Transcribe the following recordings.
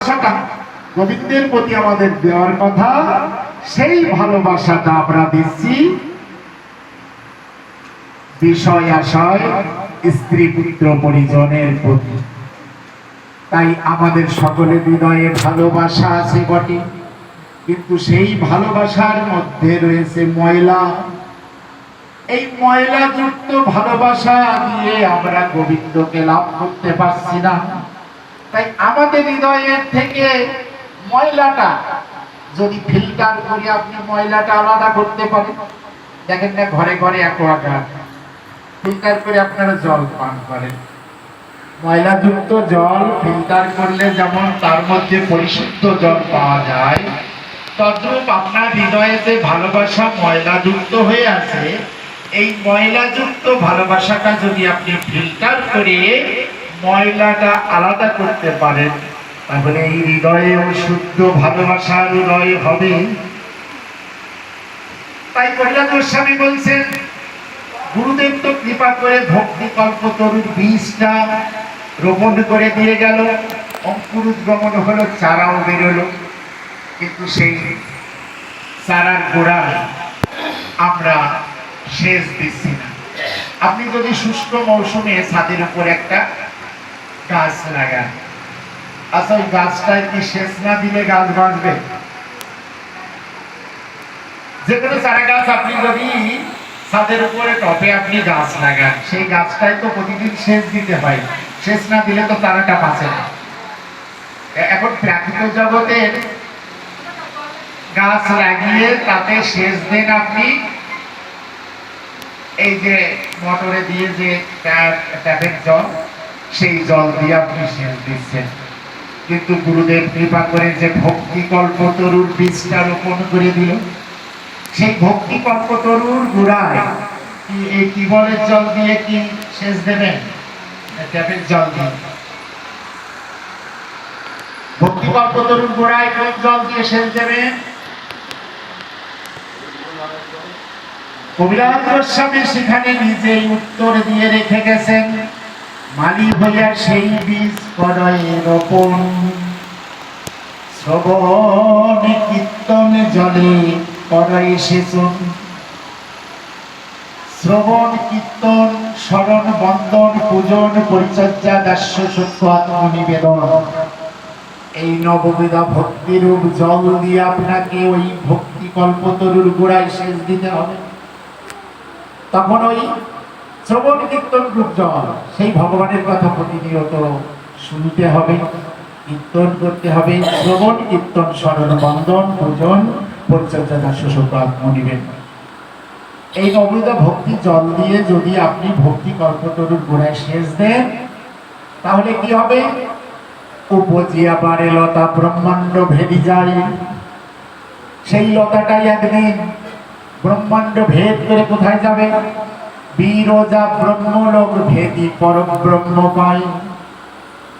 ভালোবাসাটা গোবিন্দের প্রতি আমাদের দেওয়ার কথা, সেই ভালোবাসাটা আমরা দিচ্ছি বিষয় আশয় স্ত্রী পুত্র পরিজনের প্রতি। তাই আমাদের সকলের হৃদয়ে ভালোবাসা আছে বটে, কিন্তু সেই ভালোবাসার মধ্যে রয়েছে ময়লা। এই ময়লাযুক্ত ভালোবাসা দিয়ে আমরা গোবিন্দকে লাভ করতে পারছি না। তাই আমাদের হৃদয়ের থেকে ময়লাটা যদি ফিল্টার করে আপনি ময়লাটা আলাদা করতে পারেন, দেখেন না ঘরে ঘরে অ্যাকোয়াগার্ড ফিল্টার করে আপনারা জল পান করেন। ময়লাযুক্ত জল ফিল্টার করলে যেমন তার মধ্যে পরিশুদ্ধ জল পাওয়া যায়, তদ্রূপ আপনার হৃদয়ে যে ভালোবাসা ময়লাযুক্ত হয়ে আছে, এই ময়লাযুক্ত ভালোবাসাটা যদি আপনি ফিল্টার করে ময়লাটা আলাদা করতে পারেন, তাহলে এই হৃদয়ে শুদ্ধ ভালোবাসার হৃদয় হবে। তাই কবিরাজ গোস্বামী বলছেন, গুরুদেব তো কৃপা করে ভক্তি কল্পতরুর বীজটা রোপণ করে দিয়ে গেল, অঙ্কুরোদ্গমন হলো, চারাও বেরোলো, কিন্তু সেই চারার গোড়া আমরা সেচ দিচ্ছি না। আপনি যদি শুষ্ক মৌসুমে ছাদের উপর একটা গাছ লাগান, আচ্ছা ওই গাছটায় কি সেচ না দিলে গাছ বাঁচবে? যে কোনো চারা গাছ আপনি যদি ছাদের উপরে টপে আপনি গাছ লাগান, সেই গাছটাই তো প্রতিদিন সেচ দিতে হয়, সেচ না দিলে তো চারাটা বাঁচে না। এখন প্রাকৃতিক জগতের গাছ লাগিয়ে তাতে সেচ দেন আপনি, এই যে মোটরে দিয়ে যে ট্যাপের জল, সেই জল দিয়ে আপনি সেচ দিচ্ছেন। কিন্তু গুরুদেব কৃপা করে যে ভক্তি কল্পতরুর বীজটা রোপণ করে দিল, সেই ভক্তি কল্পতরুর গোড়ায় এই টিউবওয়েলের জল দিয়ে কি সেচ দেবেন? ট্যাপের জল দিয়ে। ভক্তি কল্পতরুর গোড়ায় কোন জল দিয়ে সেচ দেবেন? কবিরাজ গোস্বামী সেখানে নিজেই উত্তর দিয়ে রেখে গেছেন, মালি হইয়া সেই বীজ করয় রোপণ, শ্রবণ কীর্তন জলে করয় সেচন। শ্রবণ কীর্তন স্মরণ বন্দন পূজন পরিচর্যা দাস্য সত্য আত্মনিবেদন, এই নববিধা ভক্তিরূপ জল দিয়ে আপনাকে ওই ভক্তি কল্পতরুর গোড়ায় সেচ দিতে হবে। তখন ওই শ্রবণ কীর্তন রূপ জল, সেই ভগবানের কথা প্রতিনিয়ত শুনতে হবে, কীর্তন করতে হবে। শ্রবণ কীর্তন স্মরণ বন্দন পূজন পরিচর্যা দাস্য সত্য আত্মনিবেদন, এই নববিধা ভক্তি জল দিয়ে যদি আপনি ভক্তি কল্পতরুর গোড়ায় সেচ দেন, তাহলে কি হবে? উপজিয়া পারে লতা ব্রহ্মাণ্ড ভেদি যায়। সেই লতাটাই একদিন ব্রহ্মাণ্ড ভেদ করে কোথায় যাবে? বিরজা ব্রহ্মলোক ভেদি পরব্রহ্ম পায়,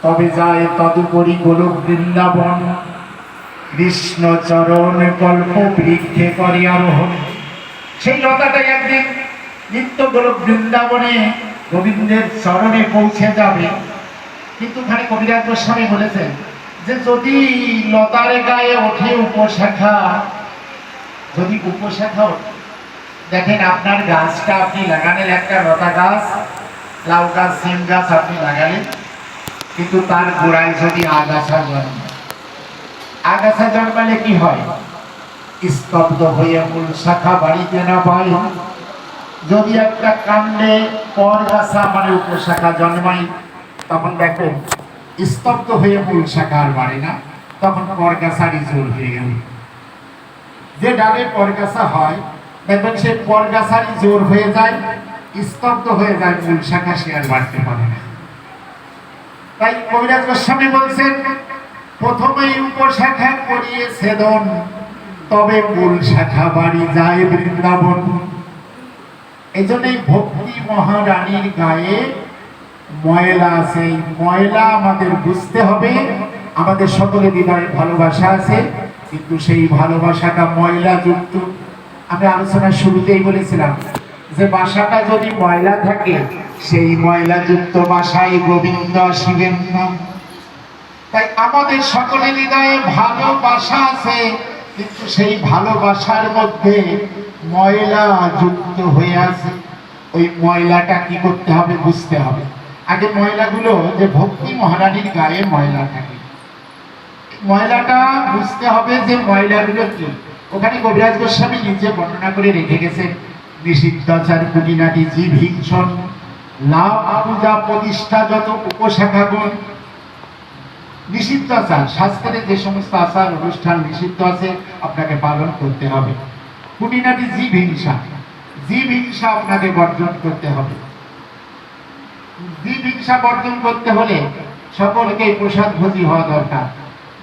তবে যায় তদুপরি গোলক বৃন্দাবন, কৃষ্ণ চরণ কল্প বৃক্ষে করে আরোহণ। সেই লতাটাই একদিন নিত্য গোলক বৃন্দাবনে গোবিন্দের চরণে পৌঁছে যাবে। কিন্তু ওখানে কবিরাজ গোস্বামী বলেছেন যে যদি লতার গায়ে ওঠে উপশাখা, যদি উপশাখা ওঠে, দেখেন আপনার গাছটা আপনি লাগালেন, একটা লতা গাছ, লাউ গাছ, সিম গাছ আপনি লাগালেন, কিন্তু তার গোড়ায় যদি আগাছা জন্মায়, আগাছা জন্মালে কি হয়? স্তব্ধ হয়ে মূল শাখা বাড়িতে না পায়। যদি একটা কাণ্ডে পরগাছা মানে উপশাখা জন্মায়, তখন দেখবেন স্তব্ধ হয়ে মূল শাখা আর বাড়ে না, তখন পরগাছারই জোর হয়ে গেল। যে ডালে পরগাছা হয় দেখবেন সে পরগাছারই জোর হয়ে যায়, স্তব্ধ হয়ে যায়, মূল শাখা সে আর বাড়তে পারে না। তাই কবিরাজ গোস্বামী বলছেন, প্রথমেই উপশাখা করিয়ে ছেদন, তবে মূল শাখা বাড়ি যায় বৃন্দাবন। এই জন্যই ভক্তি মহারানীর গায়ে ময়লা আছে, এই ময়লা আমাদের বুঝতে হবে। আমাদের সকলের হৃদয়ে ভালোবাসা আছে, কিন্তু সেই ভালোবাসাটা ময়লা যুক্ত। আমি আলোচনার শুরুতেই বলেছিলাম যে বাসাটা যদি ময়লা থাকে, সেই ময়লা যুক্ত বাসায় গোবিন্দ শিবেন না। তাই আমাদের সকলের হৃদয়ে ভালোবাসা আছে, কিন্তু সেই ভালোবাসার মধ্যে ময়লা যুক্ত হয়ে আছে। ওই ময়লাটা কি করতে হবে বুঝতে হবে। আগে ময়লাগুলো যে ভক্তি মহারানীর গায়ে ময়লা থাকে, ময়লাটা বুঝতে হবে যে ময়লাগুলো কি। ওখানে কবিরাজ গোস্বামী নিজে বর্ণনা করে রেখে গেছেন, নিষিদ্ধাচার কুটিনাটি জীব হিংসন, লাভ পূজা প্রতিষ্ঠা যত উপশাখাগণ। নিষিদ্ধাচার, শাস্ত্রে যে সমস্ত আচার অনুষ্ঠান নিষিদ্ধ আছে আপনাকে পালন করতে হবে। কুটিনাটি জীব হিংসা, জীব হিংসা আপনাকে বর্জন করতে হবে। জীব হিংসা বর্জন করতে হলে সকলকে প্রসাদ ভোজি হওয়া দরকার।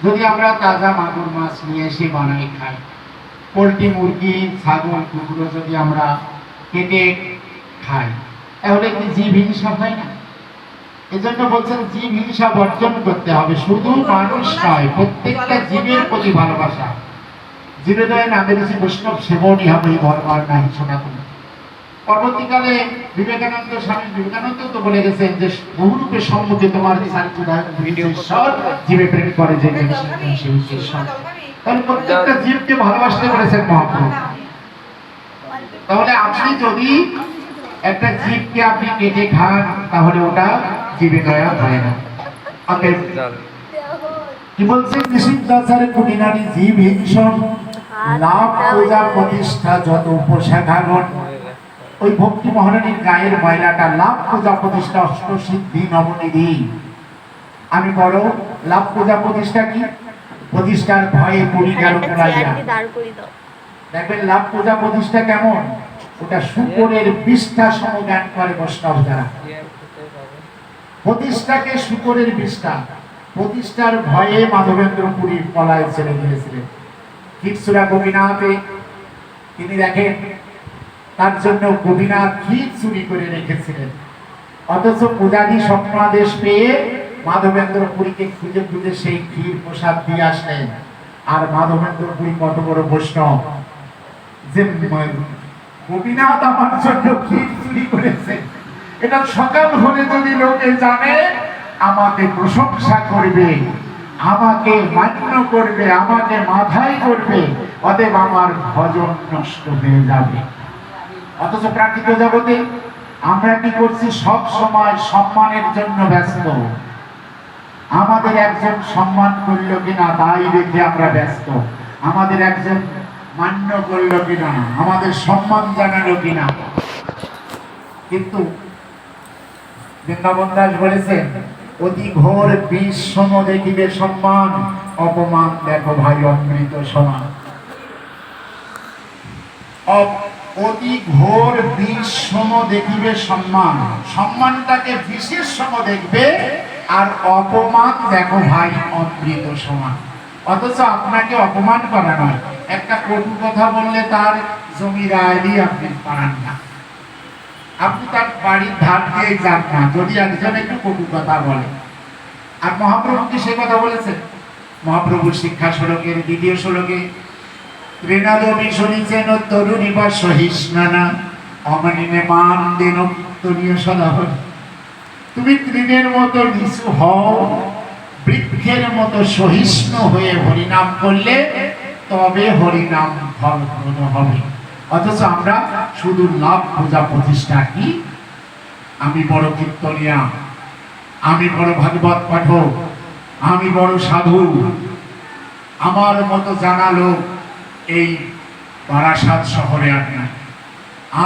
যদি আমরা তাজা মাগুর মাছ নিয়ে এসে বানাই খাই, পোলট্রি মুরগি ছাগল কুকুরও যদি আমরা কেটে খাই, তাহলে কি জীব হিংসা হয় না? এজন্য বলছেন জীব হিংসা বর্জন করতে হবে। শুধু মানুষ নয়, প্রত্যেকটা জীবের প্রতি ভালোবাসা। জীবেদয় নামে ঋষি বৈষ্ণব সেবনই হবে ধর্মার নাহি সনাতন। পরবর্তীকালে বিবেকানন্দ, স্বামী বিবেকানন্দ তো বলে গেছেন যে বহুরূপে সম্মুখে তোমার জীবে প্রেম করে যে তাহলে প্রত্যেকটা জীবকে ভালোবাসতে বলেছেন মহাপ্রভু। তাহলে আপনি যদি একটা জীবকে আপনি কেটে খান, তাহলে ওটা জীবে দয়া হয় না। কি বলছেন? নিষিদ্ধাচারে কুটিনাটি জীব হিংসন, লাভ পূজা প্রতিষ্ঠা যত উপশাখাগণ। ওই ভক্তি মহারানীর গায়ের ময়লাটা লাভ পূজা প্রতিষ্ঠা অষ্ট সিদ্ধি নবনিধি। আমি বড় লাভ পূজা প্রতিষ্ঠা কি? প্রতিষ্ঠার ভয়ে পড়ি গেল পুরাইয়া। দেখবেন লাভ পূজা প্রতিষ্ঠা কেমন? ওটা শুকরের বিষ্ঠা সমজ্ঞান করে বৈষ্ণব যারা। প্রতিষ্ঠাকে শুকরের বিষ্ঠা, প্রতিষ্ঠার ভয়ে মাধবেন্দ্র পুরী পলায় ছেড়ে দিয়েছিলেন। ক্ষীরচূড়া গোপীনাথে তিনি দেখেন তার জন্য গোপীনাথ ক্ষীর চুরি করে রেখেছিলেন, অথচ পূজারী স্বপ্ন আদেশ পেয়ে মাধবেন্দ্র পুরীকে খুঁজে খুঁজে সেই ক্ষীর প্রসাদ দিয়ে আসলেন। আর মাধবেন্দ্র পুরী কত বড় বৈষ্ণব যে গোপীনাথ আমার জন্য ক্ষীর চুরি করেছে, এটা সকাল হলে যদি লোকে জানে আমাকে প্রশংসা করবে, আমাকে মান্য করবে, আমাকে মাথায় করবে, অতএব আমার ভজন নষ্ট হয়ে যাবে। অথচ প্রাকৃত জগতে আমরা কি করছি? সব সময় সম্মানের জন্য ব্যস্ত। আমাদের একজন সম্মান করলো কিনা তাই দেখে আমরা ব্যস্ত, আমাদের একজন মান্য করলো কিনা, আমাদের সম্মান জানালো কিনা। কিন্তু বৃন্দাবন দাস বলেছেন, অতি ঘোর বিষ সম দেখিবে সম্মান, অপমান দেখো ভাই অমৃত সমান। অতি ঘোর বিষ সম দেখিবে সম্মান, সম্মানটাকে বিশেষ সম দেখবে, আর অপমান দেখো ভাই অমৃত সমান। অথচ আপনাকে অপমান করা নয়, একটা কটু কথা বললে তার জমির আয়লি আপনি পান না, আপনি তার বাড়ির ধার দিয়ে যান না যদি একজন একটু কটু কথা বলে। আর মহাপ্রভু কি সে কথা বলেছেন? মহাপ্রভুর শিক্ষা শ্লোকের দ্বিতীয় শ্লোকে ঋণাদ মিশনিছেন তরুণী বা সহিষ্ণানা অমানিনে মান দেন তরীয় সদা। তুমি তৃণের মতো নিচু হও, বৃক্ষের মতো সহিষ্ণু হয়ে হরিনাম করলে তবে হরিনাম ফলপ্রদ হবে। অথচ আমরা শুধু লাভ পূজা প্রতিষ্ঠা কি, আমি বড় কীর্তনিয়া, আমি বড় ভাগবত পাঠক, আমি বড় সাধু, আমার মতো জানা লোক এই বারাসাত শহরে আর নাই।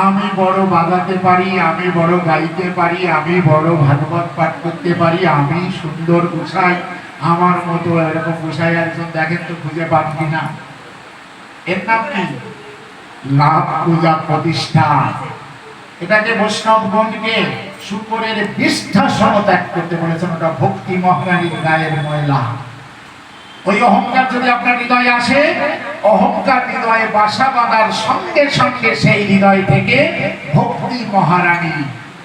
আমি বড় বাজাতে পারি, আমি বড় গাইতে পারি, আমি বড় ভাগবত পাঠ করতে পারি, আমি সুন্দর গোসাই, আমার মতো এরকম গোসাই একজন দেখেন তো খুঁজে পান কিনা? এর নাম কি? লাভ পূজা প্রতিষ্ঠা। এটাকে বৈষ্ণবগণকে শুকরের বিষ্ঠা সম ত্যাগ করতে বলেছেন। ওটা ভক্তি মহারানীর গায়ের ময়লা। ওই অহংকার যদি আপনার হৃদয়ে আসে, অহংকার হৃদয়ে বাসা বাঁধার সঙ্গে সঙ্গে সেই হৃদয় থেকে ভক্তি মহারানী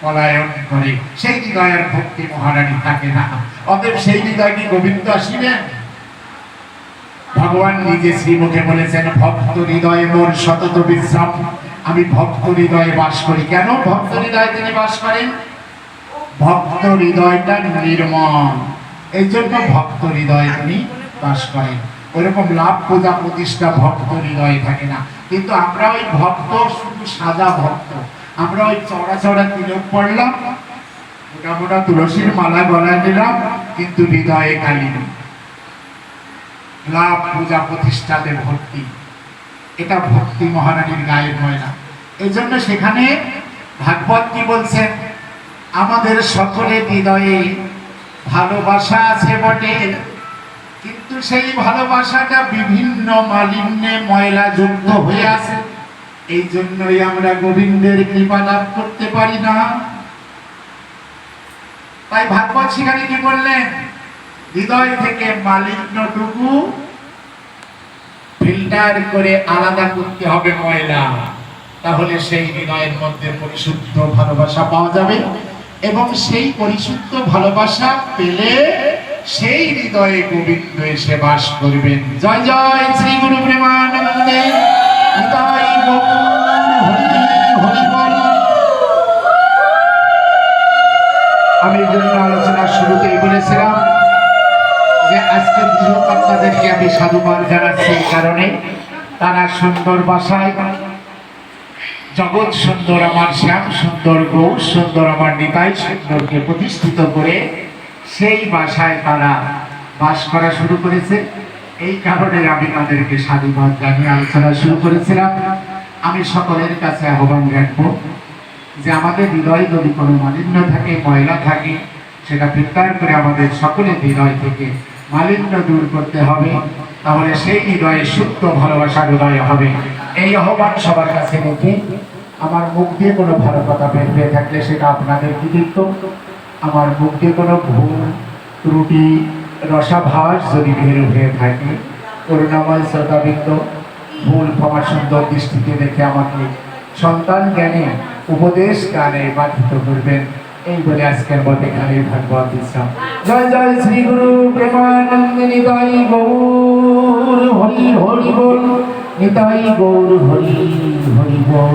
পলায়ন করে, সেই হৃদয়ের ভক্তি মহারানী থাকে না। অতএব সেই হৃদয় কি গোবিন্দ আসিবেন? ভগবান নিজে শ্রীমুখে বলেছেন, ভক্ত হৃদয়ে মোর সতত বিশ্রাম। আমি ভক্ত হৃদয়ে বাস করি। কেন ভক্ত হৃদয়ে তিনি বাস করেন? ভক্ত হৃদয়টা নির্মল। এই জন্য ভক্ত হৃদয়ে তিনি বাস করেন। ওইরকম লাভ পূজা প্রতিষ্ঠা ভক্ত হৃদয়ে থাকে না। কিন্তু আমরা ওই ভক্ত শুধু সাদা ভক্ত, আমরা ওই চড়া চড়া তিলক পড়লাম, মোটা মোটা তুলসীর মালা গলায় নিলাম, কিন্তু হৃদয়ে কালী নেই। লাভ পূজা প্রতিষ্ঠাতে ভক্তি, এটা ভক্তি মহারানীর গায়ের ময়না। এই জন্য সেখানে ভাগবত কি বলছেন, আমাদের সকলের হৃদয়ে ভালোবাসা আছে বটে, কিন্তু সেই ভালোবাসাটা বিভিন্ন মালিন্যে ময়লা যুক্ত হয়ে আছে। এই জন্যই আমরা গোবিন্দের কৃপা লাভ করতে পারি না। তাই ভাগবত সেখানে কি বললেন, হৃদয় থেকে মালিন্যটুকু ফিল্টার করে আলাদা করতে হবে ময়লা, তাহলে সেই হৃদয়ের মধ্যে পরিশুদ্ধ ভালোবাসা পাওয়া যাবে। এবং সেই পরিশুদ্ধ ভালোবাসা পেলে সেই হৃদয়ে গোবিন্দ এসে বাস করবেন। জয় জয় শ্রী গুরু প্রেমানন্দে হৃদয় হরি বল। আমি এই জন্য আলোচনার শুরুতেই বলেছিলাম যে আজকে গৃহকর্তাদেরকে আমি সাধুবাদ জানাচ্ছি, এই কারণে তারা সুন্দর ভাষায় জগৎ সুন্দর আমার শ্যাম সুন্দর, গৌর সুন্দর আমার নিতাই সুন্দরকে প্রতিষ্ঠিত করে সেই ভাষায় তারা বাস করা শুরু করেছে। এই কারণে আমি তাদেরকে সাধুবাদ জানিয়ে আলোচনা শুরু করেছিলাম। আমি সকলের কাছে আহ্বান রাখবো যে আমাদের হৃদয়ে যদি কোনো মালিন্য থাকে, ময়লা থাকে, সেটা ফিল্টার করে আমাদের সকলের হৃদয় থেকে মালিন্য দূর করতে হবে, তাহলে সেই হৃদয়ে শুদ্ধ ভালোবাসার হৃদয় হবে। এই আহ্বান সবার কাছে রেখে আমার মুখ দিয়ে কোনো ভালো কথা বের হয়ে থাকলে সেটা আপনাদের কৃতিত্ব। আমার মুখ দিয়ে কোনো ভুল ত্রুটি রসাভাস যদি বের হয়ে থাকে, করুণাময় শ্রোতাবৃন্দ ভুল ক্ষমা সুন্দর দৃষ্টিতে দেখে আমাকে সন্তান জ্ঞানে উপদেশ গানে বাধিত করবেন। এই বলে আজকের মতো এখানে ভাগবত বিশ্রাম। জয় জয় শ্রী গুরু প্রেমানন্দে নিতাই গৌর হরি হরি বল, নিতাই গৌর হরি হরি বল।